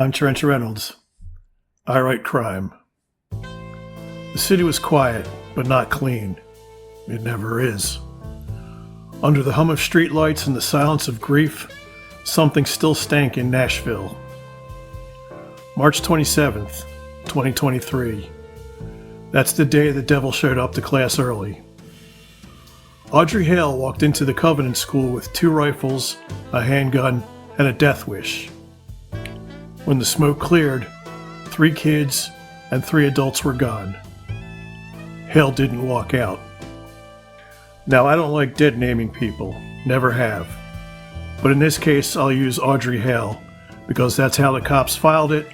I'm Trench Reynolds. I write crime. The city was quiet, but not clean. It never is. Under the hum of streetlights and the silence of grief, something still stank in Nashville. March 27th, 2023. That's the day the devil showed up to class early. Audrey Hale walked into the Covenant School with 2 rifles, a handgun, and a death wish. When the smoke cleared, 3 kids and 3 adults were gone. Hale didn't walk out. Now, I don't like dead naming people, never have. But in this case, I'll use Audrey Hale because that's how the cops filed it,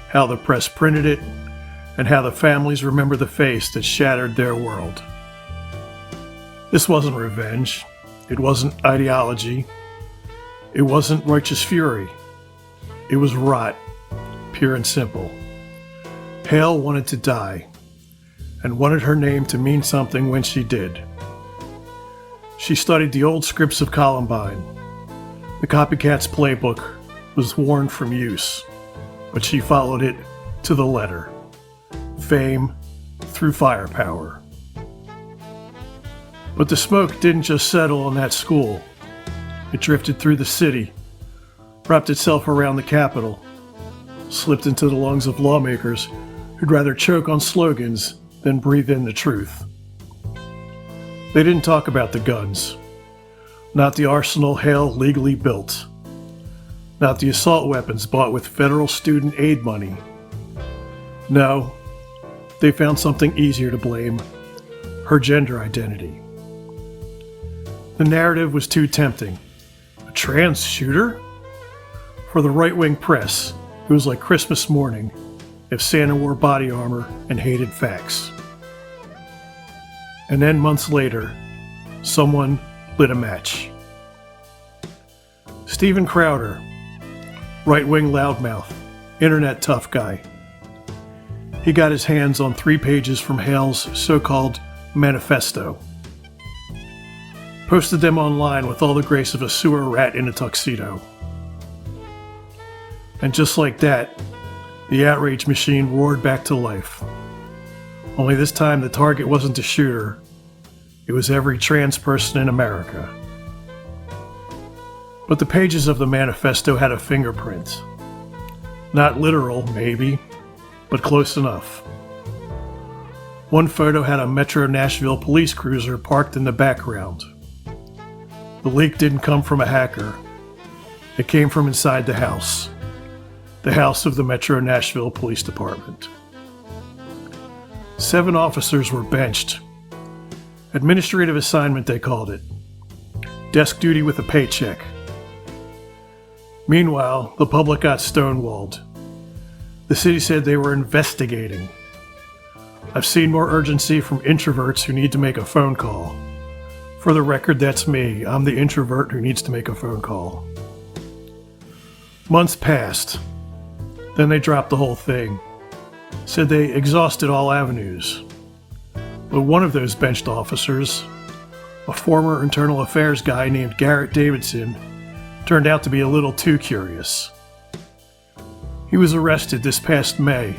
how the press printed it, and how the families remember the face that shattered their world. This wasn't revenge. It wasn't ideology. It wasn't righteous fury. It was rot, pure and simple. Hale wanted to die, and wanted her name to mean something when she did. She studied the old scripts of Columbine. The copycat's playbook was worn from use, but she followed it to the letter. Fame through firepower. But the smoke didn't just settle on that school. It drifted through the city, wrapped itself around the Capitol, slipped into the lungs of lawmakers who'd rather choke on slogans than breathe in the truth. They didn't talk about the guns, not the arsenal Hale legally built, not the assault weapons bought with federal student aid money. No, they found something easier to blame: her gender identity. The narrative was too tempting. A trans shooter? For the right-wing press, it was like Christmas morning if Santa wore body armor and hated facts. And then months later, someone lit a match. Steven Crowder, right-wing loudmouth, internet tough guy. He got his hands on 3 pages from Hale's so-called manifesto. Posted them online with all the grace of a sewer rat in a tuxedo. And just like that, the outrage machine roared back to life. Only this time the target wasn't the shooter, it was every trans person in America. But the pages of the manifesto had a fingerprint. Not literal, maybe, but close enough. One photo had a Metro Nashville police cruiser parked in the background. The leak didn't come from a hacker. It came from inside the house of the Metro Nashville Police Department. 7 officers were benched. Administrative assignment, they called it. Desk duty with a paycheck. Meanwhile, the public got stonewalled. The city said they were investigating. I've seen more urgency from introverts who need to make a phone call. For the record, that's me. I'm the introvert who needs to make a phone call. Months passed. Then they dropped the whole thing. Said they exhausted all avenues. But one of those benched officers, a former internal affairs guy named Garrett Davidson, turned out to be a little too curious. He was arrested this past May.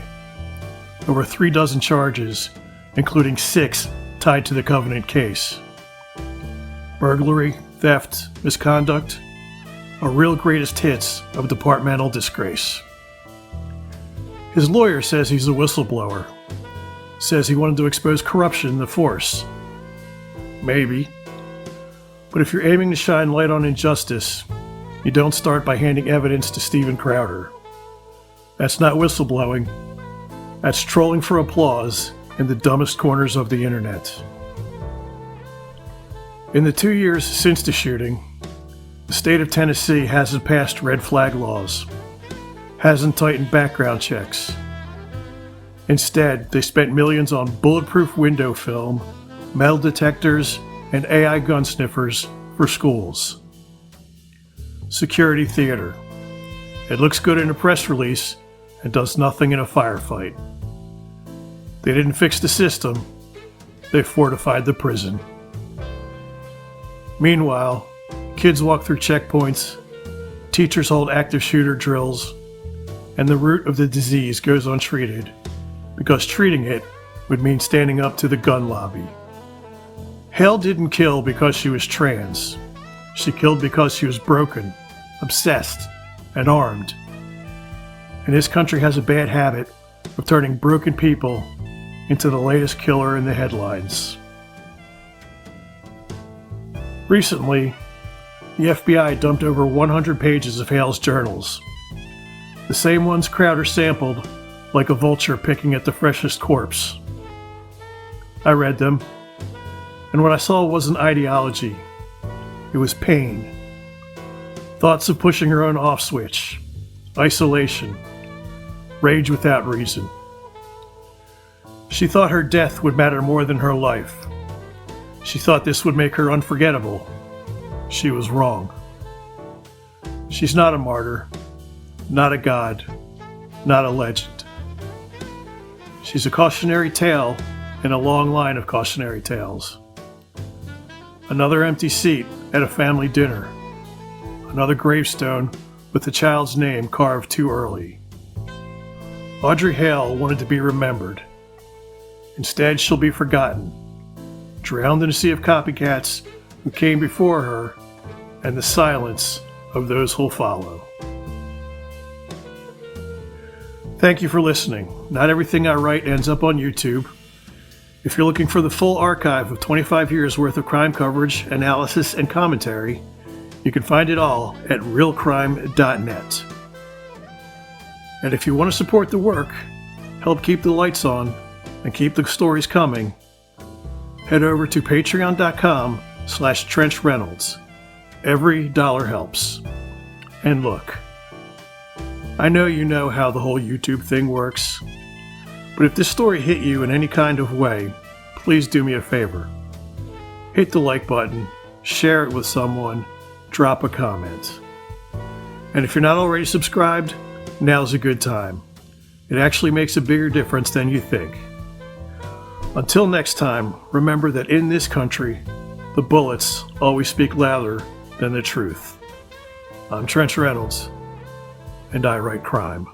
There were 36 charges, including 6 tied to the Covenant case. Burglary, theft, misconduct, a real greatest hits of departmental disgrace. His lawyer says he's a whistleblower. Says he wanted to expose corruption in the force. Maybe. But if you're aiming to shine light on injustice, you don't start by handing evidence to Steven Crowder. That's not whistleblowing. That's trolling for applause in the dumbest corners of the internet. In the 2 years since the shooting, the state of Tennessee hasn't passed red flag laws, hasn't tightened background checks. Instead, they spent millions on bulletproof window film, metal detectors, and AI gun sniffers for schools. Security theater. It looks good in a press release and does nothing in a firefight. They didn't fix the system, they fortified the prison. Meanwhile, kids walk through checkpoints, teachers hold active shooter drills, and the root of the disease goes untreated, because treating it would mean standing up to the gun lobby. Hale didn't kill because she was trans. She killed because she was broken, obsessed, and armed. And this country has a bad habit of turning broken people into the latest killer in the headlines. Recently, the FBI dumped over 100 pages of Hale's journals, the same ones Crowder sampled like a vulture picking at the freshest corpse. I read them, and what I saw wasn't ideology. It was pain. Thoughts of pushing her own off switch, isolation, rage without reason. She thought her death would matter more than her life. She thought this would make her unforgettable. She was wrong. She's not a martyr, not a god, not a legend. She's a cautionary tale in a long line of cautionary tales. Another empty seat at a family dinner. Another gravestone with the child's name carved too early. Audrey Hale wanted to be remembered. Instead, she'll be forgotten, drowned in a sea of copycats who came before her and the silence of those who'll follow. Thank you for listening. Not everything I write ends up on YouTube. If you're looking for the full archive of 25 years worth of crime coverage, analysis, and commentary, you can find it all at realcrime.net. And if you want to support the work, help keep the lights on, and keep the stories coming, head over to patreon.com/Trench Reynolds. Every dollar helps. And look, I know you know how the whole YouTube thing works, but if this story hit you in any kind of way, please do me a favor. Hit the like button, share it with someone, drop a comment. And if you're not already subscribed, now's a good time. It actually makes a bigger difference than you think. Until next time, remember that in this country, the bullets always speak louder than the truth. I'm Trench Reynolds, and I write crime.